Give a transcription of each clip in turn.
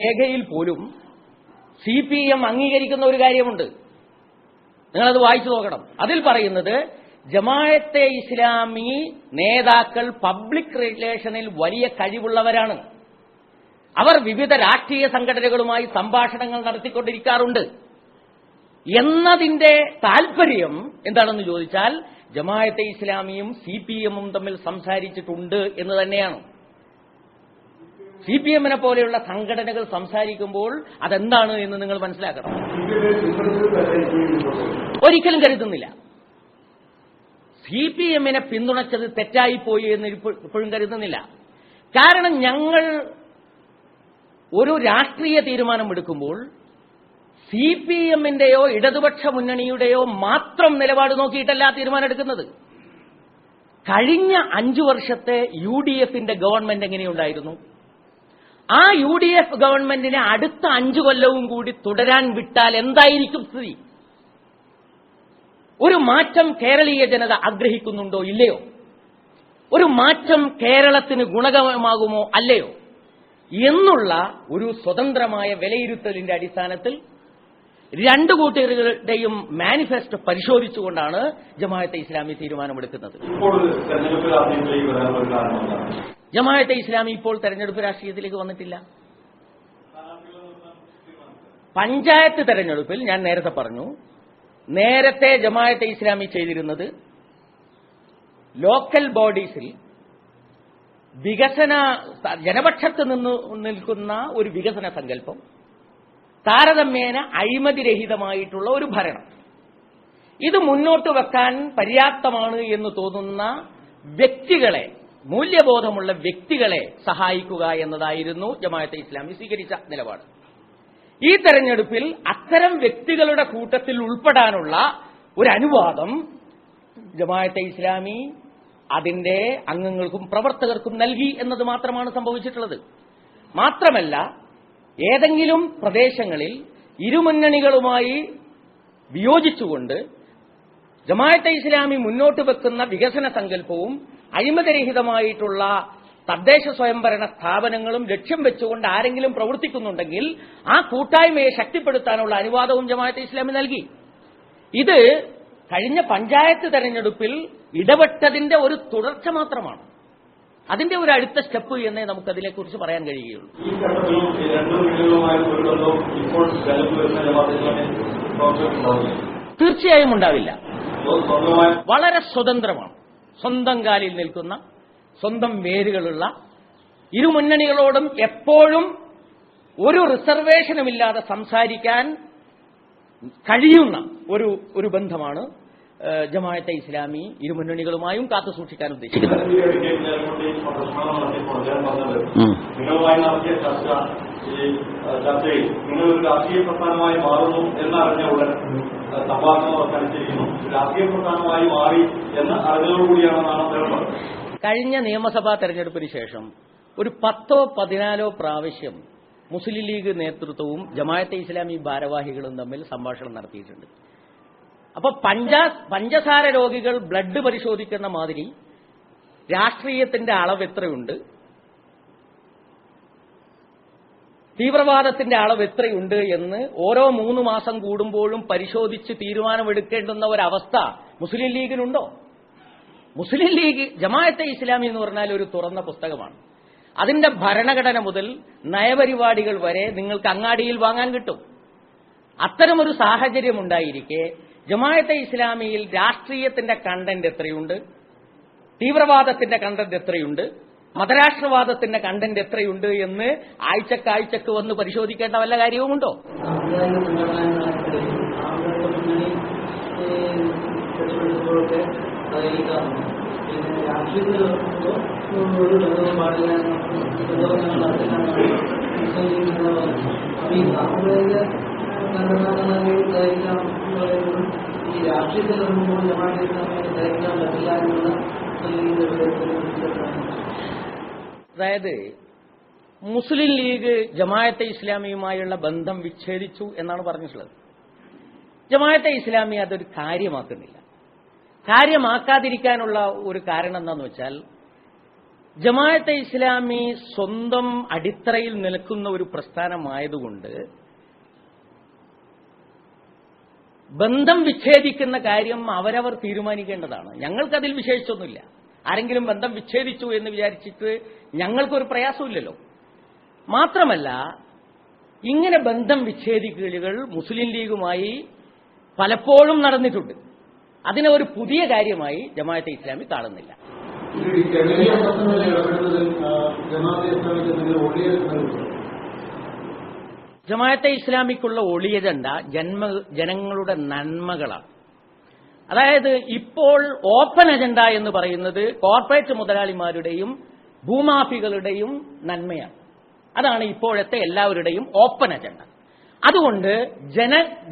രേഖയിൽ പോലും CPM അംഗീകരിക്കുന്ന ഒരു കാര്യമുണ്ട്. നിങ്ങളത് വായിച്ചു നോക്കണം. അതിൽ പറയുന്നത് ജമാഅത്തെ ഇസ്ലാമി നേതാക്കൾ പബ്ലിക് റിലേഷനിൽ വലിയ കഴിവുള്ളവരാണ്. അവർ വിവിധ രാഷ്ട്രീയ സംഘടനകളുമായി സംഭാഷണങ്ങൾ നടത്തിക്കൊണ്ടിരിക്കാറുണ്ട് എന്നതിന്റെ താൽപര്യം എന്താണെന്ന് ചോദിച്ചാൽ ജമാഅത്തെ ഇസ്ലാമിയും CPM-ഉം തമ്മിൽ സംസാരിച്ചിട്ടുണ്ട് എന്ന് തന്നെയാണ്. CPM-നെ പോലെയുള്ള സംഘടനകൾ സംസാരിക്കുമ്പോൾ അതെന്താണ് എന്ന് നിങ്ങൾ മനസ്സിലാക്കണം. ഒരിക്കലും കരുതുന്നില്ല. CPM-നെ പിന്തുണച്ചത് തെറ്റായിപ്പോയി എന്ന് ഇപ്പോഴും കരുതുന്നില്ല. കാരണം ഞങ്ങൾ ഒരു രാഷ്ട്രീയ തീരുമാനമെടുക്കുമ്പോൾ CPM-ന്റെയോ ഇടതുപക്ഷ മുന്നണിയുടെയോ മാത്രം നിലപാട് നോക്കിയിട്ടല്ല തീരുമാനമെടുക്കുന്നത്. കഴിഞ്ഞ 5 വർഷത്തെ UDF-ന്റെ ഗവൺമെന്റ് എങ്ങനെയുണ്ടായിരുന്നു? ആ UDF ഗവൺമെന്റിനെ അടുത്ത 5 കൊല്ലവും കൂടി തുടരാൻ വിട്ടാൽ എന്തായിരിക്കും സ്ഥിതി? ഒരു മാറ്റം കേരളീയ ജനത ആഗ്രഹിക്കുന്നുണ്ടോ ഇല്ലയോ? ഒരു മാറ്റം കേരളത്തിന് ഗുണകരമാകുമോ അല്ലയോ എന്നുള്ള ഒരു സ്വതന്ത്രമായ വിലയിരുത്തലിന്റെ അടിസ്ഥാനത്തിൽ രണ്ടു കൂട്ടരുടെയും മാനിഫെസ്റ്റോ പരിശോധിച്ചുകൊണ്ടാണ് ജമാഅത്തെ ഇസ്ലാമി തീരുമാനമെടുക്കുന്നത്. ജമാഅത്തെ ഇസ്ലാമി ഇപ്പോൾ തെരഞ്ഞെടുപ്പ് രാഷ്ട്രീയത്തിലേക്ക് വന്നിട്ടില്ല. പഞ്ചായത്ത് തെരഞ്ഞെടുപ്പിൽ ഞാൻ നേരത്തെ പറഞ്ഞു, നേരത്തെ ജമാഅത്തെ ഇസ്ലാമി ചെയ്തിരുന്നത് ലോക്കൽ ബോഡീസിൽ വികസന ജനപക്ഷത്ത് നിന്ന് നിൽക്കുന്ന ഒരു വികസന സങ്കല്പം, താരതമ്യേന അഴിമതിരഹിതമായിട്ടുള്ള ഒരു ഭരണം, ഇത് മുന്നോട്ട് വെക്കാൻ പര്യാപ്തമാണ് എന്ന് തോന്നുന്ന വ്യക്തികളെ, മൂല്യബോധമുള്ള വ്യക്തികളെ സഹായിക്കുക എന്നതായിരുന്നു ജമാഅത്തെ ഇസ്ലാമി സ്വീകരിച്ച നിലപാട്. ഈ തെരഞ്ഞെടുപ്പിൽ അത്തരം വ്യക്തികളുടെ കൂട്ടത്തിൽ ഉൾപ്പെടാനുള്ള ഒരു അനുവാദം ജമാഅത്തെ ഇസ്ലാമി അതിന്റെ അംഗങ്ങൾക്കും പ്രവർത്തകർക്കും നൽകി എന്നത് മാത്രമാണ് സംഭവിച്ചിട്ടുള്ളത്. മാത്രമല്ല, ഏതെങ്കിലും പ്രദേശങ്ങളിൽ ഇരുമുന്നണികളുമായി വിയോജിച്ചുകൊണ്ട് ജമാഅത്തെ ഇസ്ലാമി മുന്നോട്ട് വെക്കുന്ന വികസന സങ്കല്പവും അഴിമതിരഹിതമായിട്ടുള്ള തദ്ദേശ സ്വയംഭരണ സ്ഥാപനങ്ങളും ലക്ഷ്യം വെച്ചുകൊണ്ട് ആരെങ്കിലും പ്രവർത്തിക്കുന്നുണ്ടെങ്കിൽ ആ കൂട്ടായ്മയെ ശക്തിപ്പെടുത്താനുള്ള അനുവാദവും ജമാഅത്തെ ഇസ്ലാമി നൽകി. ഇത് കഴിഞ്ഞ പഞ്ചായത്ത് തെരഞ്ഞെടുപ്പിൽ ഇടപെട്ടതിന്റെ ഒരു തുടർച്ച മാത്രമാണ്. അതിന്റെ ഒരു അടുത്ത സ്റ്റെപ്പ് എന്നേ നമുക്കതിനെക്കുറിച്ച് പറയാൻ കഴിയുകയുള്ളൂ. തീർച്ചയായും ഉണ്ടാവില്ല. വളരെ സ്വതന്ത്രമാണ്, സ്വന്തം കാലിൽ നിൽക്കുന്ന, സ്വന്തം വേരുകളുള്ള, ഇരുമുന്നണികളോടും എപ്പോഴും ഒരു റിസർവേഷനുമില്ലാതെ സംസാരിക്കാൻ കഴിയുന്ന ഒരു ബന്ധമാണ് ജമാഅത്തെ ഇസ്ലാമി ഇരുമുന്നണികളുമായും കാത്തു സൂക്ഷിക്കാൻ ഉദ്ദേശിക്കുന്നത്. ചർച്ചയിൽ നിങ്ങളൊരു രാഷ്ട്രീയ പ്രസ്ഥാനമായി മാറുന്നു എന്നറിഞ്ഞ ഉടൻ സംഭാഷണം അവസാനിച്ചിരിക്കുന്നു. രാഷ്ട്രീയ പ്രസ്ഥാനമായി മാറി എന്ന് അറിഞ്ഞതോടുകൂടിയാണെന്നാണ് അദ്ദേഹം പറഞ്ഞത്. കഴിഞ്ഞ നിയമസഭാ തെരഞ്ഞെടുപ്പിന് ശേഷം ഒരു 10-14 പ്രാവശ്യം മുസ്ലിം ലീഗ് നേതൃത്വവും ജമാഅത്തെ ഇസ്ലാമി ഭാരവാഹികളും തമ്മിൽ സംഭാഷണം നടത്തിയിട്ടുണ്ട്. അപ്പൊ പഞ്ചസാര രോഗികൾ ബ്ലഡ് പരിശോധിക്കുന്ന മാതിരി രാഷ്ട്രീയത്തിന്റെ അളവ് എത്രയുണ്ട്, തീവ്രവാദത്തിന്റെ അളവ് എത്രയുണ്ട് എന്ന് ഓരോ 3 മാസം കൂടുമ്പോഴും പരിശോധിച്ച് തീരുമാനമെടുക്കേണ്ടുന്ന ഒരവസ്ഥ മുസ്ലിം ലീഗിനുണ്ടോ? മുസ്ലിം ലീഗ്, ജമാഅത്തെ ഇസ്ലാമി എന്ന് പറഞ്ഞാൽ ഒരു തുറന്ന പുസ്തകമാണ്. അതിന്റെ ഭരണഘടന മുതൽ നയപരിപാടികൾ വരെ നിങ്ങൾക്ക് അങ്ങാടിയിൽ വാങ്ങാൻ കിട്ടും. അത്തരമൊരു സാഹചര്യം ഉണ്ടായിരിക്കെ ജമാഅത്തെ ഇസ്ലാമിയിൽ രാഷ്ട്രീയത്തിന്റെ കണ്ടന്റ് എത്രയുണ്ട്, തീവ്രവാദത്തിന്റെ കണ്ടന്റ് എത്രയുണ്ട്, മതരാഷ്ട്രവാദത്തിന്റെ കണ്ടന്റ് എത്രയുണ്ട് എന്ന് ആഴ്ചക്കാഴ്ചക്ക് വന്ന് പരിശോധിക്കേണ്ട വല്ല കാര്യവുമുണ്ടോ? അതായത് മുസ്ലിം ലീഗ് ജമാഅത്തെ ഇസ്ലാമിയുമായുള്ള ബന്ധം വിച്ഛേദിച്ചു എന്നാണ് പറഞ്ഞിട്ടുള്ളത്. ജമാഅത്തെ ഇസ്ലാമി അതൊരു കാര്യമാക്കുന്നില്ല. കാര്യമാക്കാതിരിക്കാനുള്ള ഒരു കാരണം എന്താണെന്ന് വെച്ചാൽ, ജമാഅത്തെ ഇസ്ലാമി സ്വന്തം അടിത്തറയിൽ നിൽക്കുന്ന ഒരു പ്രസ്ഥാനമായതുകൊണ്ട് ബന്ധം വിച്ഛേദിക്കുന്ന കാര്യം അവരവർ തീരുമാനിക്കേണ്ടതാണ്. ഞങ്ങൾക്കതിൽ വിശേഷിച്ചൊന്നുമില്ല. ആരെങ്കിലും ബന്ധം വിച്ഛേദിച്ചു എന്ന് വിചാരിച്ചിട്ട് ഞങ്ങൾക്കൊരു പ്രയാസമില്ലല്ലോ. മാത്രമല്ല, ഇങ്ങനെ ബന്ധം വിച്ഛേദിക്കലുകൾ മുസ്ലിം ലീഗുമായി പലപ്പോഴും നടന്നിട്ടുണ്ട്. അതിനെ ഒരു പുതിയ കാര്യമായി ജമാഅത്തെ ഇസ്ലാമി കാണുന്നില്ല. ജമാഅത്തെ ഇസ്ലാമിക്കുള്ള ഒളിയ അജണ്ട ജനങ്ങളുടെ നന്മകളാണ്. അതായത് ഇപ്പോൾ ഓപ്പൺ അജണ്ട എന്ന് പറയുന്നത് കോർപ്പറേറ്റ് മുതലാളിമാരുടെയും ഭൂമാഫികളുടെയും നന്മയാണ്. അതാണ് ഇപ്പോഴത്തെ എല്ലാവരുടെയും ഓപ്പൺ അജണ്ട. അതുകൊണ്ട്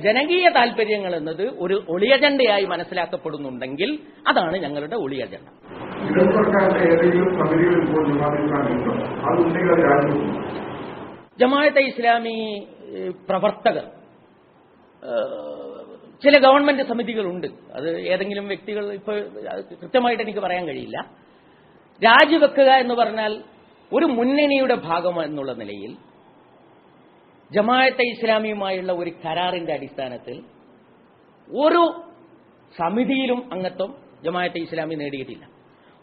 ജനകീയ താൽപര്യങ്ങൾ എന്നത് ഒരു ഒളിയ അജണ്ടയായി മനസ്സിലാക്കപ്പെടുന്നുണ്ടെങ്കിൽ അതാണ് ഞങ്ങളുടെ ഒളിയ അജണ്ട. ജമാഅത്തെ ഇസ്ലാമി പ്രവർത്തകർ ചില ഗവൺമെന്റ് സമിതികളുണ്ട്. അത് ഏതെങ്കിലും വ്യക്തികൾ ഇപ്പോൾ കൃത്യമായിട്ട് എനിക്ക് പറയാൻ കഴിയില്ല. രാജിവെക്കുക എന്ന് പറഞ്ഞാൽ ഒരു മുന്നണിയുടെ ഭാഗം എന്നുള്ള നിലയിൽ ജമാഅത്തെ ഇസ്ലാമിയുമായുള്ള ഒരു കരാറിന്റെ അടിസ്ഥാനത്തിൽ ഒരു സമിതിയിലും അംഗത്വം ജമാഅത്തെ ഇസ്ലാമി നേടിയിട്ടില്ല.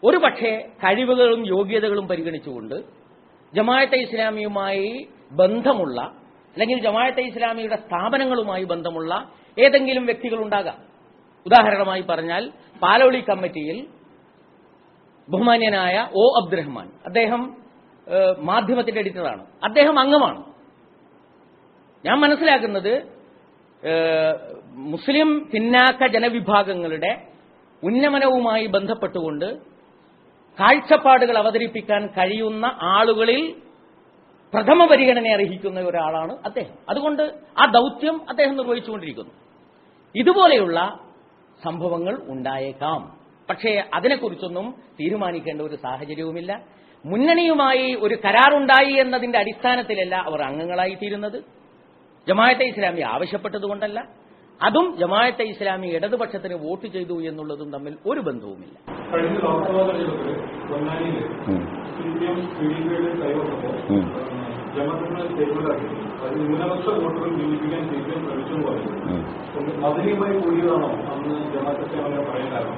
ഒരു പക്ഷേ കഴിവുകളും യോഗ്യതകളും പരിഗണിച്ചുകൊണ്ട് ജമാഅത്തെ ഇസ്ലാമിയുമായി ബന്ധമുള്ള അല്ലെങ്കിൽ ജമാഅത്തെ ഇസ്ലാമിയുടെ സ്ഥാപനങ്ങളുമായി ബന്ധമുള്ള ഏതെങ്കിലും വ്യക്തികളുണ്ടാകാം. ഉദാഹരണമായി പറഞ്ഞാൽ പാലോളി കമ്മിറ്റിയിൽ ബഹുമാന്യനായ ഒ അബ്ദുറഹ്മാൻ, അദ്ദേഹം മാധ്യമത്തിന്റെ എഡിറ്ററാണ്, അദ്ദേഹം അംഗമാണ്. ഞാൻ മനസ്സിലാക്കുന്നത് മുസ്ലിം പിന്നാക്ക ജനവിഭാഗങ്ങളുടെ ഉന്നമനവുമായി ബന്ധപ്പെട്ടുകൊണ്ട് കാഴ്ചപ്പാടുകൾ അവതരിപ്പിക്കാൻ കഴിയുന്ന ആളുകളിൽ പ്രഥമ പരിഗണന അർഹിക്കുന്ന ഒരാളാണ് അദ്ദേഹം. അതുകൊണ്ട് ആ ദൗത്യം അദ്ദേഹം നിർവഹിച്ചുകൊണ്ടിരിക്കുന്നു. ഇതുപോലെയുള്ള സംഭവങ്ങൾ ഉണ്ടായേക്കാം. പക്ഷേ അതിനെക്കുറിച്ചൊന്നും തീരുമാനിക്കേണ്ട ഒരു സാഹചര്യവുമില്ല. മുന്നണിയുമായി ഒരു കരാറുണ്ടായി എന്നതിന്റെ അടിസ്ഥാനത്തിലല്ല അവർ അംഗങ്ങളായി തീരുന്നത്. ജമാഅത്തെ ഇസ്ലാമി ആവശ്യപ്പെട്ടതുകൊണ്ടല്ല. അതും ജമാഅത്തെ ഇസ്ലാമി ഇടതുപക്ഷത്തിന് വോട്ട് ചെയ്തു എന്നുള്ളതും തമ്മിൽ ഒരു ബന്ധവുമില്ല. കഴിഞ്ഞ ലോക്സഭാ തെരഞ്ഞെടുപ്പിൽ പൊന്നാനിയിൽ CPM കൈവന്നപ്പോൾ ജമാഅത്തിന് സ്റ്റേറ്റ്മെന്റ് ആക്കി അത് ന്യൂനപക്ഷ വോട്ടുകൾ ജീവിപ്പിക്കാൻ CPM ശ്രമിച്ചു പറയുന്നത് മദനിയുമായി കൂടിയതാണോ അന്ന് ജമാഅത്തെ ഇസ്ലാമിനെ പറയാൻ കാരണം?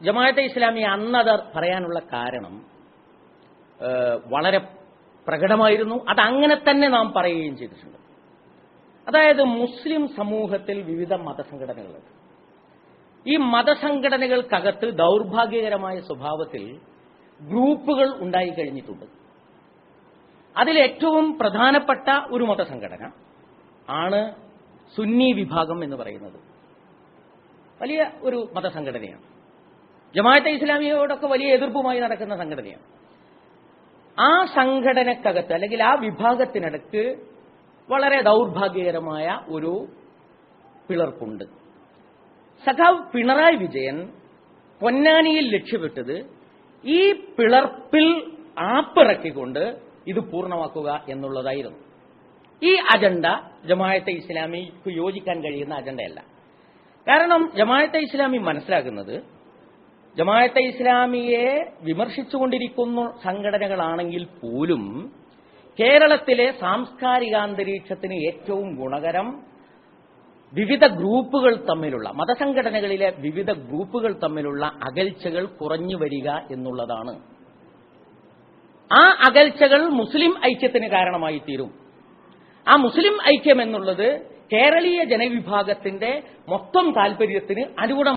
ജമാഅത്തെ ഇസ്ലാമി അന്നത് പറയാനുള്ള കാരണം വളരെ പ്രകടമായിരുന്നു. അതങ്ങനെ തന്നെ നാം പറയുകയും ചെയ്തിട്ടുണ്ട്. അതായത് മുസ്ലിം സമൂഹത്തിൽ വിവിധ മതസംഘടനകളുണ്ട്. ഈ മതസംഘടനകൾക്കകത്ത് ദൗർഭാഗ്യകരമായ സ്വഭാവത്തിൽ ഗ്രൂപ്പുകൾ ഉണ്ടായിക്കഴിഞ്ഞിട്ടുണ്ട്. അതിലേറ്റവും പ്രധാനപ്പെട്ട ഒരു മതസംഘടന ആണ് സുന്നി വിഭാഗം എന്ന് പറയുന്നത്. വലിയ ഒരു മതസംഘടനയാണ്. ജമാഅത്തെ ഇസ്ലാമിയോടൊക്കെ വലിയ എതിർപ്പുമായി നടക്കുന്ന സംഘടനയാണ്. ആ സംഘടനക്കകത്ത് അല്ലെങ്കിൽ ആ വിഭാഗത്തിനടുക്ക് വളരെ ദൗർഭാഗ്യകരമായ ഒരു പിളർപ്പുണ്ട്. സഖാവ് പിണറായി വിജയൻ പൊന്നാനിയിൽ ലക്ഷ്യമിട്ടത് ഈ പിളർപ്പിൽ ആപ്പിറക്കിക്കൊണ്ട് ഇത് പൂർണ്ണമാക്കുക എന്നുള്ളതായിരുന്നു. ഈ അജണ്ട ജമാഅത്തെ ഇസ്ലാമിക്ക് യോജിക്കാൻ കഴിയുന്ന അജണ്ടയല്ല. കാരണം ജമാഅത്തെ ഇസ്ലാമി മനസ്സിലാക്കുന്നത് ജമാഅത്തെ ഇസ്ലാമിയെ വിമർശിച്ചുകൊണ്ടിരിക്കുന്ന സംഘടനകളാണെങ്കിൽ പോലും കേരളത്തിലെ സാംസ്കാരികാന്തരീക്ഷത്തിന് ഏറ്റവും ഗുണകരം വിവിധ ഗ്രൂപ്പുകൾ തമ്മിലുള്ള മതസംഘടനകളിലെ വിവിധ ഗ്രൂപ്പുകൾ തമ്മിലുള്ള അകൽച്ചകൾ കുറഞ്ഞു വരിക എന്നുള്ളതാണ്. ആ അകൽച്ചകൾ മുസ്ലിം ഐക്യത്തിന് കാരണമായി തീരും. ആ മുസ്ലിം ഐക്യം എന്നുള്ളത് കേരളീയ ജനവിഭാഗത്തിന്റെ മൊത്തം താൽപര്യത്തിന് അനുഗുണം